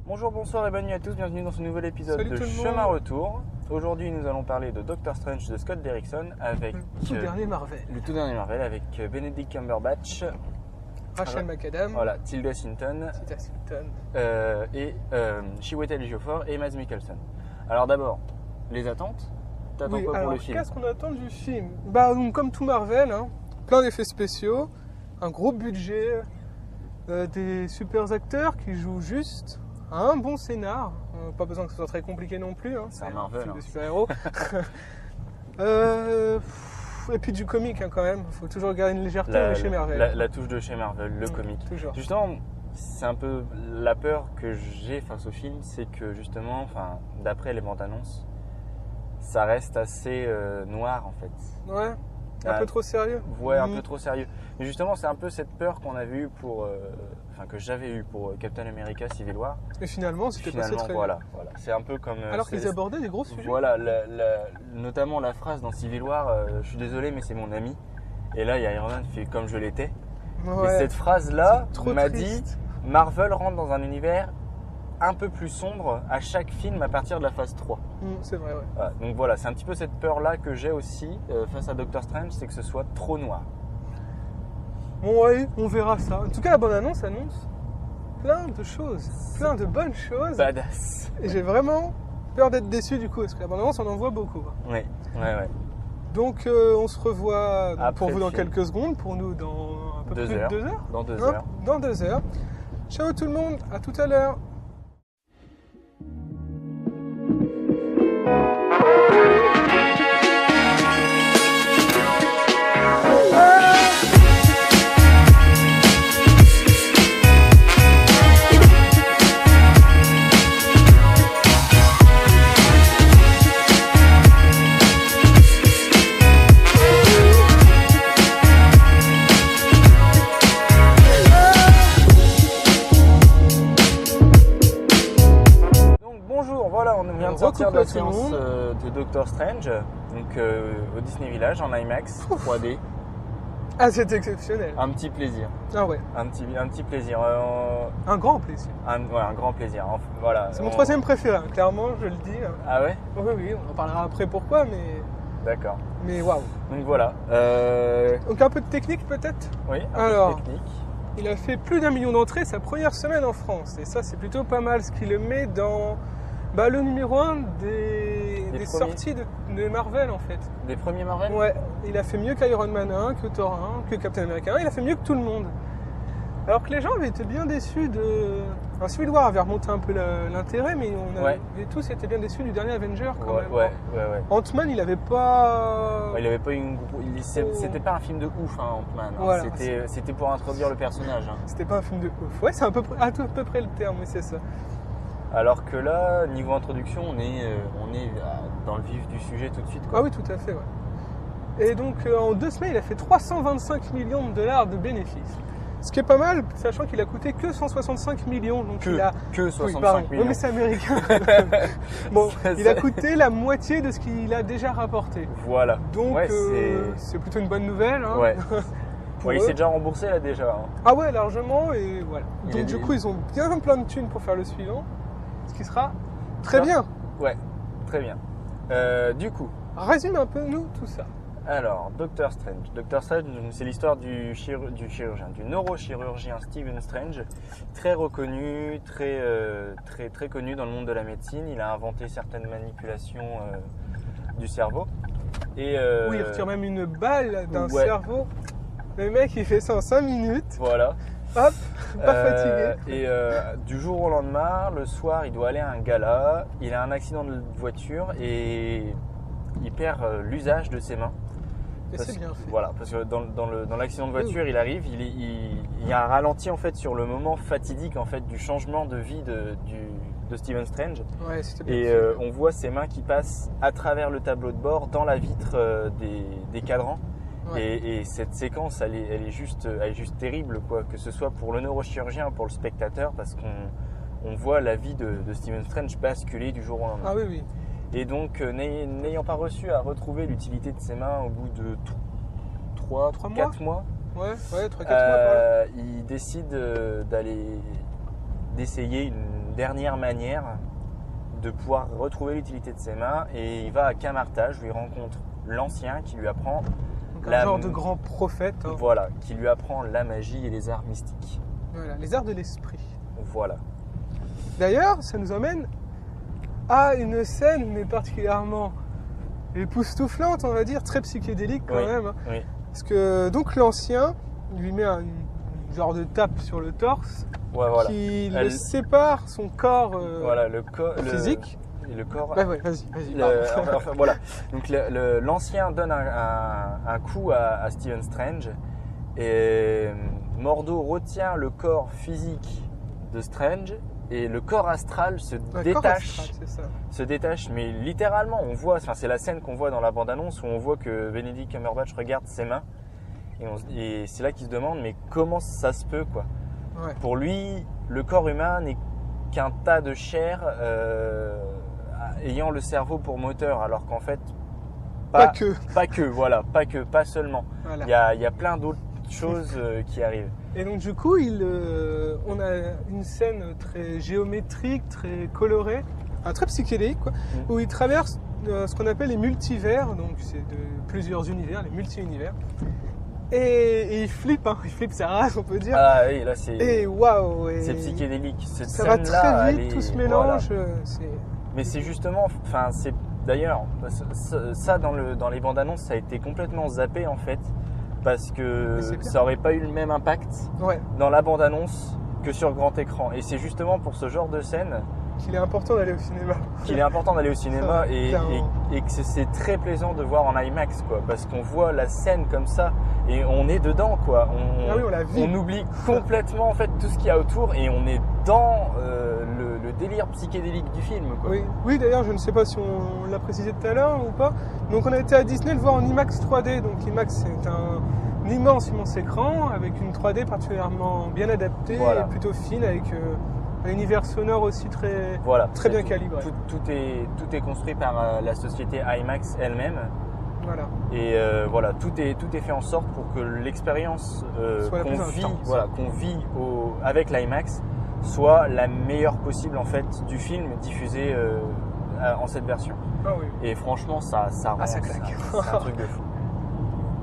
Bonjour, bonsoir et bonne nuit à tous, bienvenue dans ce nouvel épisode de Chemin Retour. Aujourd'hui nous allons parler de Doctor Strange de Scott Derrickson avec le tout dernier Marvel avec Benedict Cumberbatch, Rachel McAdams, voilà, Tilda Swinton et Chiwetel Ejiofor et Mads Mikkelsen. Alors d'abord, les attentes. T'attends quoi pour le film? Qu'est-ce qu'on attend du film? Donc, comme tout Marvel, plein d'effets spéciaux, un gros budget, des super acteurs qui jouent juste, un bon scénar, pas besoin que ce soit très compliqué non plus, c'est un Marvel, film de super-héros. Et puis du comique quand même, il faut toujours garder une légèreté chez Marvel. La touche de chez Marvel, le comique. Toujours. Justement, c'est un peu la peur que j'ai face au film, c'est que justement, d'après les bandes annonces, ça reste assez noir en fait. Ouais, un peu trop sérieux. Ouais, un peu trop sérieux. Mais justement, c'est un peu cette peur qu'on avait eue que j'avais eue pour Captain America Civil War. Et finalement, c'était passé très voilà. C'est un peu comme. Alors qu'ils abordaient des gros sujets. Voilà, notamment la phrase dans Civil War, je suis désolé, mais c'est mon ami. Et là, il y a Iron Man qui fait comme je l'étais. Ouais. Et cette phrase-là m'a dit Marvel rentre dans un univers un peu plus sombre à chaque film à partir de la phase 3. C'est vrai, ouais. Voilà, donc voilà, c'est un petit peu cette peur-là que j'ai aussi face à Doctor Strange, c'est que ce soit trop noir. Bon, ouais, on verra ça. En tout cas, la bande-annonce annonce plein de choses, plein de bonnes choses. Badass. Et j'ai vraiment peur d'être déçu du coup, parce que la bande-annonce, on en voit beaucoup. Ouais. Donc, on se revoit pour vous dans quelques secondes, pour nous dans un peu plus de 2 heures. Dans 2 heures. Dans 2 heures. Ciao tout le monde, à tout à l'heure. Sortir de la séance de Doctor Strange, donc au Disney Village en IMAX 3D. Ah, c'est exceptionnel. Un petit plaisir. Ah ouais. Un petit plaisir. Un grand plaisir. Un grand plaisir. Voilà. C'est mon troisième préféré, clairement, je le dis. Ah ouais? Oui, on en parlera après pourquoi, mais. D'accord. Mais waouh. Donc voilà. Donc un peu de technique peut-être? Oui, un peu de technique. Il a fait plus d'1 million d'entrées sa première semaine en France. Et ça, c'est plutôt pas mal, ce qui le met dans. Le numéro 1 des sorties de Marvel en fait. Des premiers Marvel? Ouais, il a fait mieux qu'Iron Man 1, que Thor 1, que Captain America 1, il a fait mieux que tout le monde. Alors que les gens avaient été bien déçus de... Civil War avait remonté un peu l'intérêt, mais on avait tous été bien déçus du dernier Avenger quand même. Ouais. Ant-Man, il avait pas... il avait pas C'était pas un film de ouf, Ant-Man. Voilà, c'était pour introduire le personnage. C'était pas un film de ouf. Ouais, c'est à peu près le terme, mais c'est ça. Alors que là, niveau introduction, on est dans le vif du sujet tout de suite. Quoi. Ah oui, tout à fait, ouais. Et donc, en 2 semaines, il a fait 325 millions de dollars de bénéfices. Ce qui est pas mal, sachant qu'il a coûté que 165 millions. Donc que 65 millions. Oui, mais c'est américain. Bon, il a coûté la moitié de ce qu'il a déjà rapporté. Voilà. Donc, c'est plutôt une bonne nouvelle. Ouais. Il s'est déjà remboursé là déjà. Ah ouais, largement, et voilà. Donc du coup, ils ont bien plein de thunes pour faire le suivant. Ce qui sera très bien. Ouais, très bien. Du coup, résume un peu nous tout ça. Alors, Doctor Strange. Doctor Strange, c'est l'histoire du neurochirurgien Stephen Strange, très reconnu, très connu dans le monde de la médecine. Il a inventé certaines manipulations du cerveau. Et, oui, il retire même une balle d'un cerveau. Le mec, il fait ça en 5 minutes. Voilà. Hop, pas fatigué. Et du jour au lendemain, le soir, il doit aller à un gala. Il a un accident de voiture et il perd l'usage de ses mains. Et c'est bien fait. Voilà, parce que dans l'accident de voiture, il arrive, il y a un ralenti en fait sur le moment fatidique en fait du changement de vie de Stephen Strange. Ouais, c'était bien et fait. On voit ses mains qui passent à travers le tableau de bord dans la vitre des cadrans. Ouais. Et cette séquence, elle est juste terrible, quoi, que ce soit pour le neurochirurgien, pour le spectateur, parce qu'on voit la vie de Stephen Strange basculer du jour au lendemain. Ah oui. Et donc, n'ayant pas réussi à retrouver l'utilité de ses mains au bout de 3-4 mois, ouais, 3-4 mois, il décide d'essayer une dernière manière de pouvoir retrouver l'utilité de ses mains. Et il va à Camartage, où il rencontre l'ancien qui lui apprend un genre de grand prophète. Hein. Voilà, qui lui apprend la magie et les arts mystiques. Voilà, les arts de l'esprit. Voilà. D'ailleurs, ça nous emmène à une scène, mais particulièrement époustouflante, on va dire, très psychédélique quand même. Hein. Oui. Parce que donc l'ancien lui met un genre de tape sur le torse qui le sépare son corps physique. Le corps. Ouais, vas-y. Enfin, voilà. Donc l'ancien donne un coup à Stephen Strange et Mordo retient le corps physique de Strange et le corps astral se détache, mais littéralement on voit, c'est la scène qu'on voit dans la bande-annonce où on voit que Benedict Cumberbatch regarde ses mains et c'est là qu'il se demande mais comment ça se peut quoi. Ouais. Pour lui, le corps humain n'est qu'un tas de chair ayant le cerveau pour moteur, alors qu'en fait pas seulement. Voilà. Il y a plein d'autres choses qui arrivent. Et donc du coup, on a une scène très géométrique, très colorée, très psychédélique, quoi, où il traverse ce qu'on appelle les multivers, donc c'est de plusieurs univers, les multi-univers. Et il flippe sa race, on peut dire. Ah oui, là c'est. Et waouh! C'est psychédélique. Cette ça va très vite, tout se mélange. Voilà. Mais c'est justement, c'est d'ailleurs ça dans les bandes annonces, ça a été complètement zappé en fait, parce que ça aurait pas eu le même impact dans la bande annonce que sur grand écran. Et c'est justement pour ce genre de scène qu'il est important d'aller au cinéma. Et que c'est très plaisant de voir en IMAX quoi, parce qu'on voit la scène comme ça et on est dedans quoi. On oublie complètement en fait tout ce qu'il y a autour et on est dans le délire psychédélique du film quoi. Oui, d'ailleurs je ne sais pas si on l'a précisé tout à l'heure ou pas. Donc on a été à Disney le voir en IMAX 3D. Donc IMAX c'est un immense écran avec une 3D particulièrement bien adaptée et plutôt fine avec un univers sonore aussi très bien calibré. Tout est construit par la société IMAX elle-même. Voilà. Et tout est fait en sorte pour que l'expérience qu'on vit avec l'IMAX soit la meilleure possible en fait du film diffusé en cette version. Ah oui. Et franchement, ça claque. C'est un truc de fou.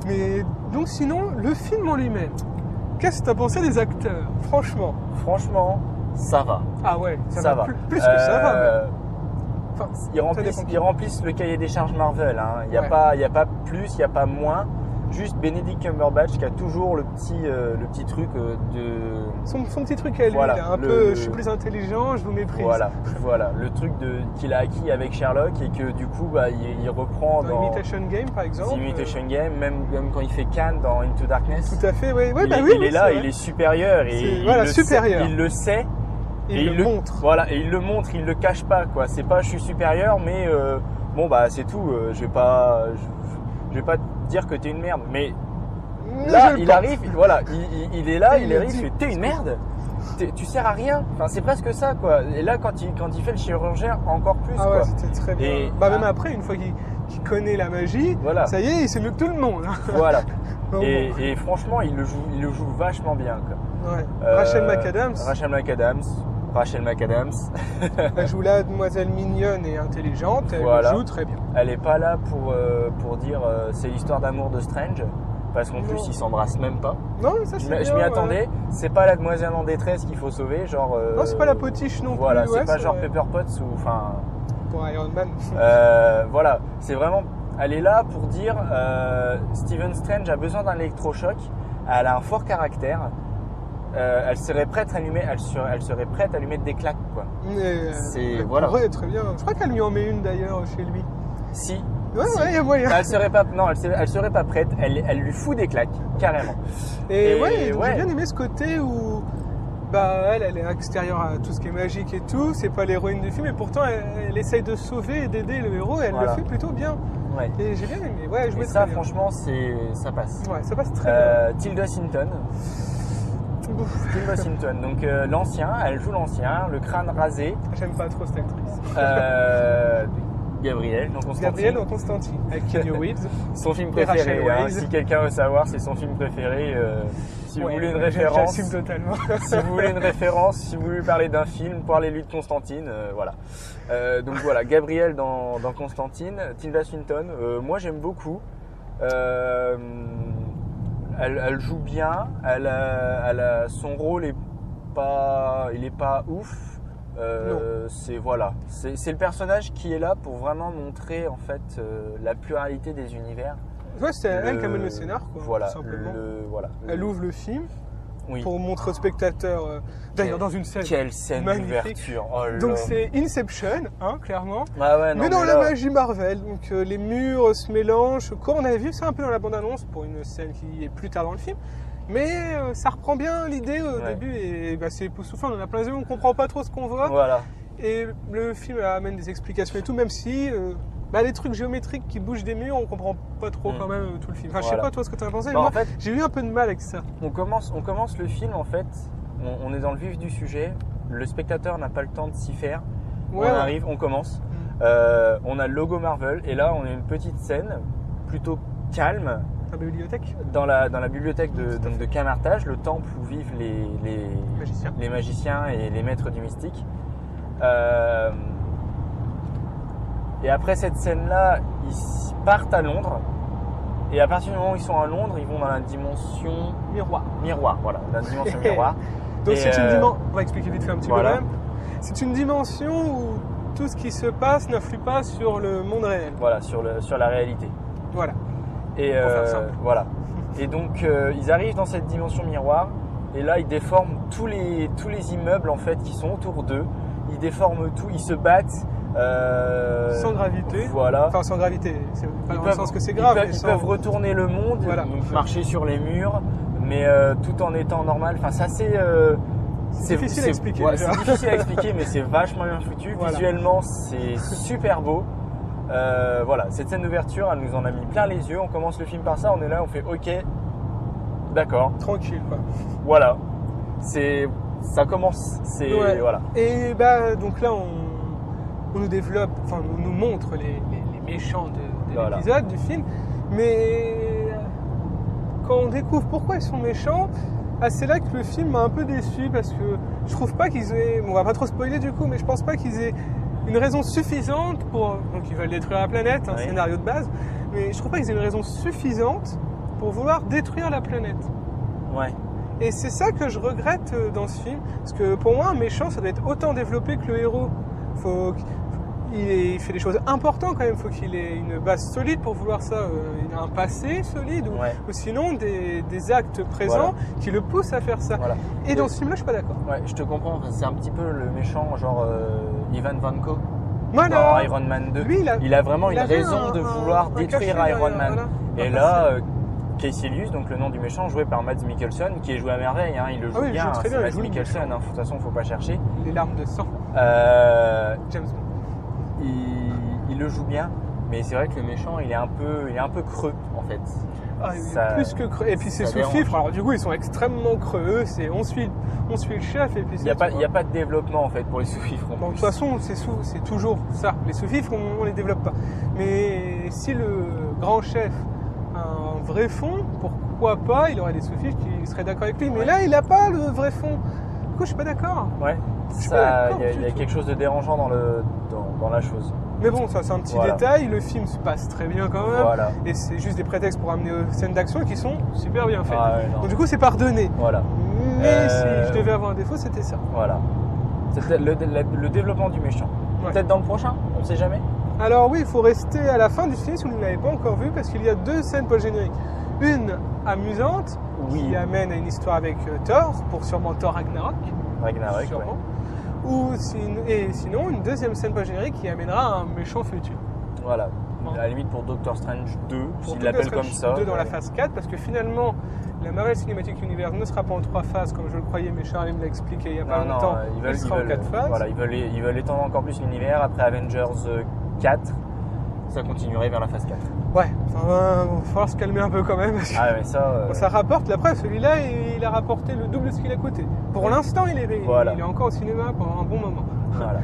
Mais donc sinon, le film en lui-même, qu'est-ce que tu as pensé des acteurs, franchement? Ça va. Ah ouais, ça va. Plus que ça va. Enfin, ils remplissent le cahier des charges Marvel. Hein. Il n'y a pas plus, il n'y a pas moins. Juste Benedict Cumberbatch qui a toujours le petit truc de... Son petit truc à lui, je suis plus intelligent, je vous méprise. Voilà, le truc qu'il a acquis avec Sherlock et que du coup il reprend dans Imitation Game par exemple. Imitation Game, même quand il fait Khan dans Into Darkness. Tout à fait, oui. Il est là, il est supérieur et il le sait. Et il le montre. Voilà, et il le montre, il le cache pas quoi. C'est pas je suis supérieur, mais c'est tout. Je vais pas dire que t'es une merde. Mais là, il arrive, il est là, il arrive, il fait t'es une merde. Tu sers à rien. Enfin, c'est presque ça quoi. Et là, quand il fait le chirurgien, encore plus. Ah ouais, c'était très bien. Et même après, une fois qu'il connaît la magie, ça y est, il sait mieux que tout le monde. Voilà. Et franchement, il le joue vachement bien quoi. Ouais. Rachel McAdams. Elle joue la demoiselle mignonne et intelligente, elle joue très bien. Elle n'est pas là pour dire c'est l'histoire d'amour de Strange, parce qu'en plus ils s'embrassent même pas. Non, ça c'est Je m'y attendais, c'est pas la demoiselle en détresse qu'il faut sauver, genre. Non, c'est pas la potiche non plus. Voilà, c'est pas genre Pepper Potts ou enfin. Pour Iron Man. C'est vraiment. Elle est là pour dire Stephen Strange a besoin d'un électrochoc, elle a un fort caractère. Elle serait prête à lui mettre des claques quoi. Ouais, très bien. Je crois qu'elle lui en met une d'ailleurs chez lui. Si. Ouais, il y a moyen. Elle serait pas prête. Elle lui fout des claques carrément. Et j'ai bien aimé ce côté où elle est extérieure à tout ce qui est magique et tout. C'est pas l'héroïne du film, et pourtant elle essaye de sauver et d'aider le héros. Et elle le fait plutôt bien. Ouais. Et j'ai bien aimé. Ouais, et ça, franchement, ça passe. Ouais, ça passe très bien. Tilda Swinton. Donc l'ancien, elle joue l'ancien, le crâne rasé. J'aime pas trop cette actrice. Gabrielle dans Constantine. Avec Keanu Reeves. Son film préféré. Si quelqu'un veut savoir, c'est son film préféré. Si vous voulez une référence, j'assume totalement. si vous voulez une référence, si vous voulez parler d'un film, parlez-lui de Constantine, voilà. Donc voilà, Gabrielle dans Constantine, Tilda Swinton, moi j'aime beaucoup. Elle joue bien, son rôle il est pas ouf. C'est voilà, c'est le personnage qui est là pour vraiment montrer en fait la pluralité des univers. Ouais, c'est elle qui amène le scénar, quoi. Voilà, tout simplement. Elle ouvre le film oui. pour montrer au spectateur. D'ailleurs, dans une scène. Quelle scène d'ouverture. Oh là. Donc c'est Inception, hein, clairement. Ah ouais, non, mais dans mais la là... magie Marvel. Donc les murs se mélangent. Comme on avait vu ça un peu dans la bande-annonce pour une scène qui est plus tard dans le film. Mais ça reprend bien l'idée au début et c'est époustouflant. On en a plein les yeux, on comprend pas trop ce qu'on voit. Voilà. Et le film amène des explications et tout, même si les trucs géométriques qui bougent des murs, on comprend pas trop quand même tout le film. Enfin, je sais pas toi ce que tu en as pensé, mais moi, en fait, j'ai eu un peu de mal avec ça. On commence le film en fait, on est dans le vif du sujet, le spectateur n'a pas le temps de s'y faire. Arrive, on commence, on a le logo Marvel et là on a une petite scène plutôt calme. La bibliothèque dans la bibliothèque de Camartage, le temple où vivent les magiciens et les maîtres du mystique. Et après cette scène-là, ils partent à Londres. Et à partir du moment où ils sont à Londres, ils vont dans la dimension miroir, voilà, la dimension miroir. Donc c'est une dimension. On va expliquer vite fait un petit peu quand même. C'est une dimension où tout ce qui se passe n'influe pas sur le monde réel. Voilà, sur la réalité. Voilà. Et voilà. Et donc ils arrivent dans cette dimension miroir. Et là, ils déforment tous les immeubles en fait qui sont autour d'eux. Ils déforment tout, ils se battent. Sans gravité. Voilà. Enfin, sans gravité. C'est pas dans le sens que c'est grave. Ils peuvent retourner le monde, donc marcher sur les murs, mais tout en étant normal. Enfin, ça c'est difficile à expliquer. C'est difficile à expliquer, mais c'est vachement bien foutu. Voilà. Visuellement, c'est super beau. Voilà, cette scène d'ouverture, elle nous en a mis plein les yeux. On commence le film par ça, on est là, on fait OK, d'accord. Tranquille, quoi. Voilà. Ça commence. Voilà. Et donc là, on nous développe, enfin, on nous montre les méchants de l'épisode, du film. Mais quand on découvre pourquoi ils sont méchants, c'est là que le film m'a un peu déçu parce que je trouve pas qu'ils aient. On va pas trop spoiler du coup, mais je pense pas qu'ils aient une raison suffisante pour. Donc ils veulent détruire la planète, un scénario de base, mais je trouve pas qu'ils aient une raison suffisante pour vouloir détruire la planète. Ouais. Et c'est ça que je regrette dans ce film, parce que pour moi, un méchant, ça doit être autant développé que le héros. Il fait des choses importantes quand même, il faut qu'il ait une base solide pour vouloir ça. Il a un passé solide, ou sinon des actes présents qui le poussent à faire ça. Voilà. Et dans ce film-là, je suis pas d'accord. Ouais, je te comprends, c'est un petit peu le méchant, genre Ivan Vanko. Voilà. Dans Iron Man 2. Lui, il a vraiment une raison de vouloir détruire Iron Man. Voilà. Et là, Casey Lewis, donc le nom du méchant, joué par Mads Mikkelsen, qui est joué à merveille, il le joue bien, c'est Mads Mikkelsen, de toute façon, faut pas chercher. Les larmes de sang. James Bond. Il le joue bien, mais c'est vrai que le méchant, il est un peu creux, en fait. Plus que creux. Et puis c'est sous-fifre, alors du coup, ils sont extrêmement creux. On suit le chef, et puis il n'y a pas de développement, en fait, pour les sous-fifres. De toute façon, c'est toujours ça. Les sous-fifres, on les développe pas. Mais si le grand chef un vrai fond, pourquoi pas, il aurait des sous-fifres qui seraient d'accord avec lui. Mais là, il n'a pas le vrai fond. Du coup, je suis pas d'accord. Ouais, il y a quelque chose de dérangeant dans la chose. Mais bon, ça c'est un petit détail, le film se passe très bien quand même. Voilà. Et c'est juste des prétextes pour amener aux scènes d'action qui sont super bien faites. Donc du coup, c'est pardonné. Voilà. Mais si je devais avoir un défaut, c'était ça. Voilà. C'était le développement du méchant. Peut-être dans le prochain, on ne sait jamais. Alors oui, il faut rester à la fin du film si vous ne l'avez pas encore vu, parce qu'il y a 2 scènes post-génériques. Une amusante, qui amène à une histoire avec Thor, pour sûrement Thor Ragnarok. Sûrement. Et sinon, une deuxième scène post-générique qui amènera à un méchant futur. Voilà. À la limite pour Doctor Strange 2, s'il l'appelle comme ça. 2 dans la phase 4, parce que finalement, la Marvel Cinematic Universe ne sera pas en 3 phases, comme je le croyais, mais Charlie me l'a expliqué il y a pas longtemps. Il sera en 4 phases. Voilà, ils veulent étendre encore plus l'univers. Après Avengers 4, ça continuerait vers la phase 4. Ouais, il va falloir se calmer un peu quand même. Parce que mais ça... ça rapporte, la preuve, celui-là, il a rapporté le double de ce qu'il a coûté. Pour l'instant, il est encore au cinéma pendant un bon moment. Voilà.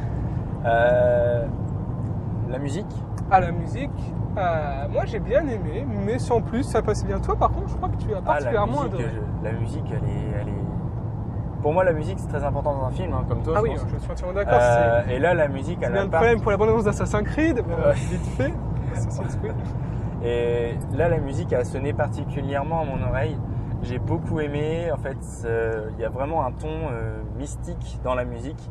La musique. La musique, Moi j'ai bien aimé, mais sans plus, ça passait bien. Toi par contre, je crois que tu as particulièrement adoré. La musique, elle est... Pour moi, la musique, c'est très important dans un film, hein, comme toi. Ah oui, je suis entièrement d'accord. Et là, la musique, elle a bien le problème pour la bande-annonce d'Assassin's Creed, vite fait. Et là, la musique a sonné particulièrement à mon oreille. J'ai beaucoup aimé. En fait, il y a vraiment un ton mystique dans la musique.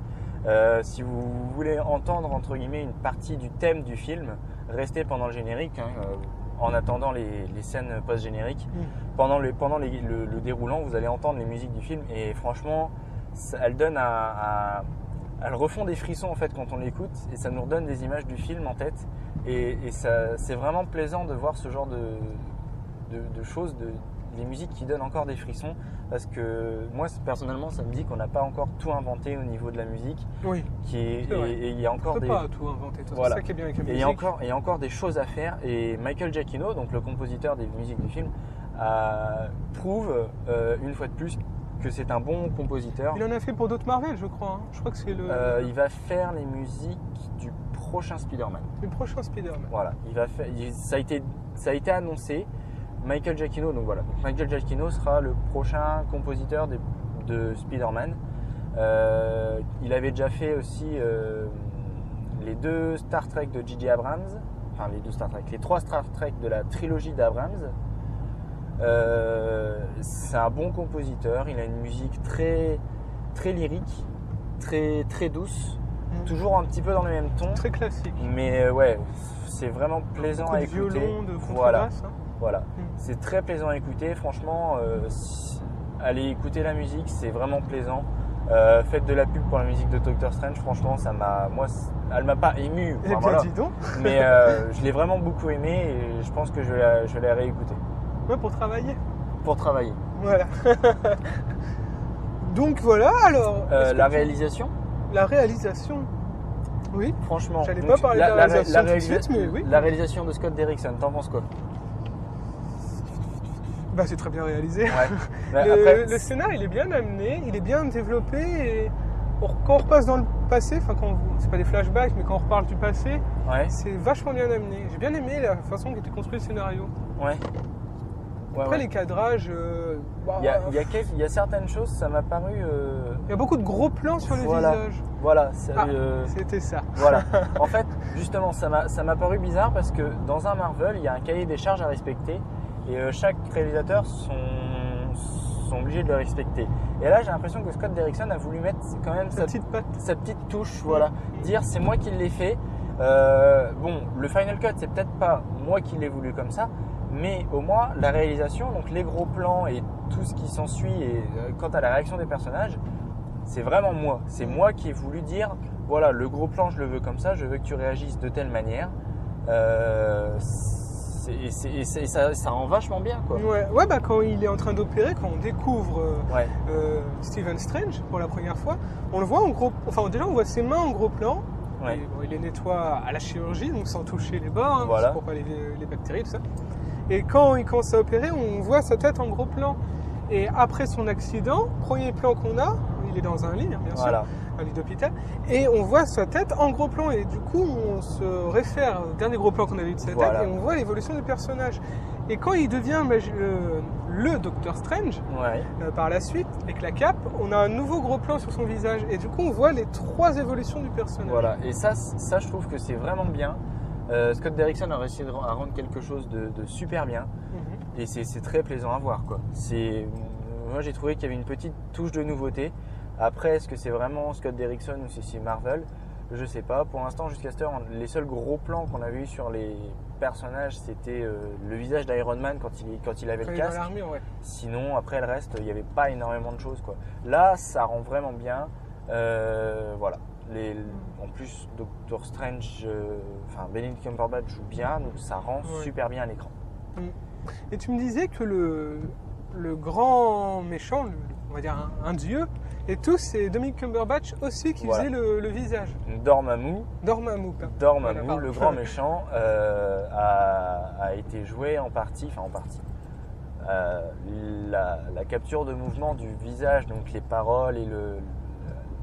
Si vous voulez entendre, entre guillemets, une partie du thème du film, restez pendant le générique, hein, en attendant les scènes post-génériques. Pendant le déroulant, vous allez entendre les musiques du film et franchement, elles refont des frissons en fait quand on l'écoute et ça nous redonne des images du film en tête et c'est vraiment plaisant de voir ce genre de choses, des musiques qui donnent encore des frissons parce que moi personnellement ça me dit qu'on n'a pas encore tout inventé au niveau de la musique. Oui. Et il y a encore des... pas tout inventer, c'est ça qui est bien avec la musique. Et il y a encore des choses à faire et Michael Giacchino, donc le compositeur des musiques du film, prouve une fois de plus que c'est un bon compositeur. Il en a fait pour d'autres Marvel, je crois. Je crois que c'est le. Il va faire les musiques du prochain Spider-Man. Du prochain Spider-Man. Voilà, il va faire. Ça a été annoncé. Michael Giacchino, donc voilà. Michael Giacchino sera le prochain compositeur de Spider-Man. Il avait déjà fait aussi les 2 Star Trek de J.J. Abrams. Enfin, les 3 Star Trek de la trilogie d'Abrams. C'est un bon compositeur, il a une musique très, très lyrique, très, très douce, toujours un petit peu dans le même ton. Très classique. Mais ouais, c'est vraiment plaisant à écouter. Violon, de contrebasse. Voilà. C'est très plaisant à écouter, franchement, allez écouter la musique, c'est vraiment plaisant. Faites de la pub pour la musique de Doctor Strange, franchement, elle m'a pas ému. Enfin, voilà. Dis donc. Mais je l'ai vraiment beaucoup aimé et je pense que je vais la réécouter. Ouais, pour travailler. Pour travailler. Voilà. Donc voilà, alors. La réalisation. La réalisation. Oui. Franchement. J'allais pas parler de la réalisation tout de suite, mais oui. La réalisation de Scott Derrickson, t'en penses quoi? Bah c'est très bien réalisé. Ouais. Le scénar, il est bien amené, il est bien développé et quand on repasse dans le passé, enfin c'est pas des flashbacks, mais quand on reparle du passé, c'est vachement bien amené. J'ai bien aimé la façon dont était construit le scénario. Ouais. Après les cadrages, il y a certaines choses, ça m'a paru. Il y a beaucoup de gros plans sur les visages. Voilà, c'était ça. Voilà. En fait, justement, ça m'a paru bizarre parce que dans un Marvel, il y a un cahier des charges à respecter et chaque réalisateur sont obligés de le respecter. Et là, j'ai l'impression que Scott Derrickson a voulu mettre quand même sa petite touche, voilà, dire c'est moi qui l'ai fait. Bon, le Final Cut, c'est peut-être pas moi qui l'ai voulu comme ça. Mais au moins, la réalisation, donc les gros plans et tout ce qui s'ensuit, et quant à la réaction des personnages, c'est vraiment moi. C'est moi qui ai voulu dire, voilà, le gros plan, je le veux comme ça, je veux que tu réagisses de telle manière. Ça rend vachement bien, quoi. Ouais, bah quand il est en train d'opérer, quand on découvre Stephen Strange pour la première fois, on le voit en gros... Enfin, déjà, on voit ses mains en gros plan. Ouais. Et, il les nettoie à la chirurgie, donc sans toucher les bords, voilà. pour pas les bactéries, tout ça. Et quand il commence à opérer, on voit sa tête en gros plan. Et après son accident, premier plan qu'on a, il est dans un lit, bien sûr, un lit d'hôpital, et on voit sa tête en gros plan. Et du coup, on se réfère au dernier gros plan qu'on avait eu de sa tête, et on voit l'évolution du personnage. Et quand il devient le Docteur Strange, par la suite, avec la cape, on a un nouveau gros plan sur son visage. Et du coup, on voit les 3 évolutions du personnage. Voilà, et ça je trouve que c'est vraiment bien. Scott Derrickson a réussi à rendre quelque chose de super bien et c'est très plaisant à voir, quoi. Moi j'ai trouvé qu'il y avait une petite touche de nouveauté. Après, est-ce que c'est vraiment Scott Derrickson ou si c'est Marvel? Je sais pas. Pour l'instant, jusqu'à cette heure, les seuls gros plans qu'on avait eu sur les personnages, c'était le visage d'Iron Man quand il avait le casque. Sinon, après le reste, il n'y avait pas énormément de choses, quoi. Là, ça rend vraiment bien. Voilà. En plus, Doctor Strange, Benedict Cumberbatch joue bien, donc ça rend super bien à l'écran. Et tu me disais que le grand méchant, on va dire un dieu, et tout, c'est Benedict Cumberbatch aussi qui faisait le visage. Dormammu, le grand méchant, a été joué en partie. La capture de mouvement du visage, donc les paroles et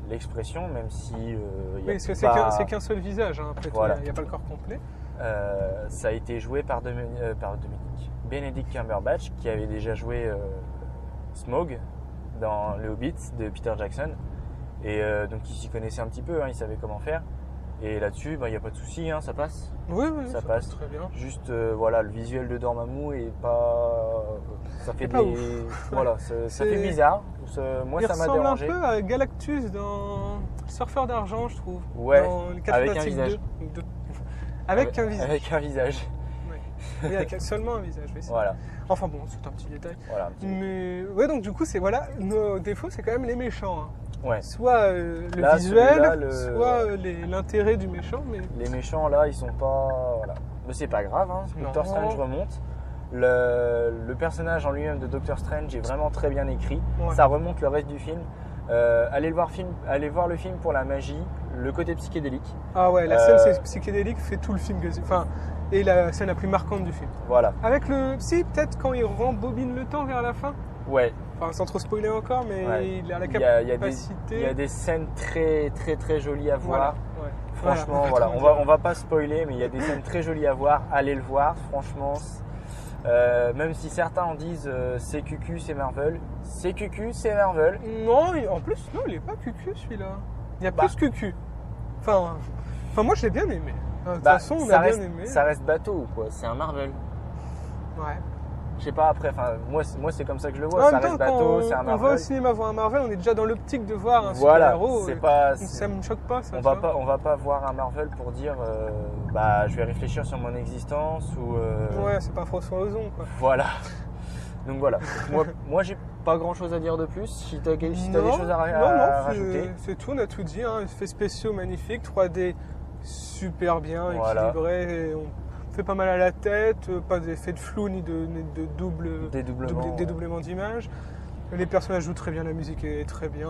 l'expression, même si c'est qu'un seul visage, après il n'y a pas le corps complet. ça a été joué par Benedict Cumberbatch, qui avait déjà joué Smaug dans Le Hobbit de Peter Jackson. Et donc il s'y connaissait un petit peu, hein, il savait comment faire. Et là-dessus, il n'y a pas de souci, hein, ça passe. Oui, ça passe très bien. Juste, voilà, le visuel de Dormammu est pas. Ça fait pas des. Voilà, ça fait bizarre. Moi, ça m'a dérangé. Il ressemble un peu à Galactus dans Surfeur d'argent, je trouve. Ouais, dans les avec un visage. Avec un visage. Avec un visage. Ouais. Avec seulement un visage, oui, voilà. Enfin bon, c'est un petit détail. Voilà, Mais ouais, donc du coup, c'est voilà, nos défauts, c'est quand même les méchants. Hein. Ouais. Soit le visuel, soit l'intérêt du méchant. Mais... Les méchants, là, ils sont pas. Voilà. Mais c'est pas grave, hein. Doctor Strange remonte. Le personnage en lui-même de Doctor Strange est vraiment très bien écrit. Ouais. Ça remonte le reste du film. Allez voir le film pour la magie, le côté psychédélique. Ah ouais, la scène psychédélique fait tout le film. Enfin, et la scène la plus marquante du film. Voilà. Avec si, peut-être quand il rembobine le temps vers la fin. Ouais. Enfin, sans trop spoiler encore, mais il a la capacité. Il y a des scènes très très très jolies à voir. Voilà. Ouais. Franchement, voilà. On va pas spoiler, mais il y a des scènes très jolies à voir. Allez le voir, franchement. Même si certains en disent c'est cucu, c'est Marvel. C'est cucu, c'est Marvel. Non, en plus, non, il est pas cucu celui-là. Il y a plus cucu. Enfin, moi je l'ai bien aimé. De toute façon, on a bien aimé. Ça reste bateau, quoi. C'est un Marvel. Ouais. Je sais pas, après, moi c'est comme ça que je le vois. Ça reste bateau, c'est un Marvel. On va au cinéma voir un Marvel, on est déjà dans l'optique de voir un super-héros. Ça me choque pas, ça. On va pas voir un Marvel pour dire je vais réfléchir sur mon existence ou. Ouais, c'est pas François Ozon, quoi. Voilà. Donc voilà. moi j'ai pas grand chose à dire de plus. Si t'as des choses à rajouter. C'est tout, on a tout dit. Hein. Effets spéciaux magnifiques, 3D super bien, équilibré. On fait pas mal à la tête, pas d'effet de flou ni de dédoublement d'image. Les personnages jouent très bien, la musique est très bien,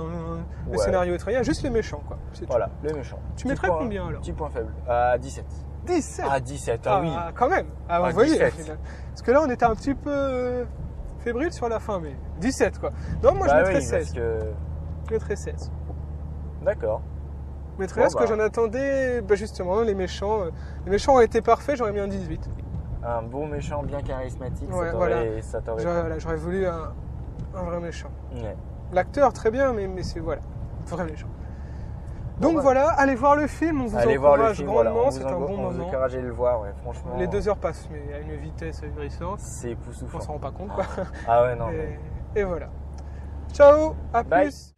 le scénario est très bien, juste les méchants, quoi. Voilà, tout. Les méchants. Tu mettrais combien alors? Petit point faible, à 17. 17 Ah, 17, ah oui. Quand même. Vous voyez, parce que là on était un petit peu fébrile sur la fin, mais 17 quoi. Non, moi je mettrais 16. Je mettrais 16. D'accord. Je mettrais là ce que j'en attendais, justement, les méchants. Les méchants ont été parfaits, j'aurais mis un 18. Un bon méchant bien charismatique, ça t'aurait j'aurais voulu un vrai méchant. Ouais. L'acteur très bien, mais c'est vrai méchant. Donc voilà, allez voir le film, on vous encourage grandement, c'est un bon moment. On vous encourage à le voir, ouais, franchement. Les 2 heures passent, mais à une vitesse ahurissante. C'est époustouflant. On s'en rend pas compte, quoi. Ah ouais, non. Et voilà. Ciao, à plus.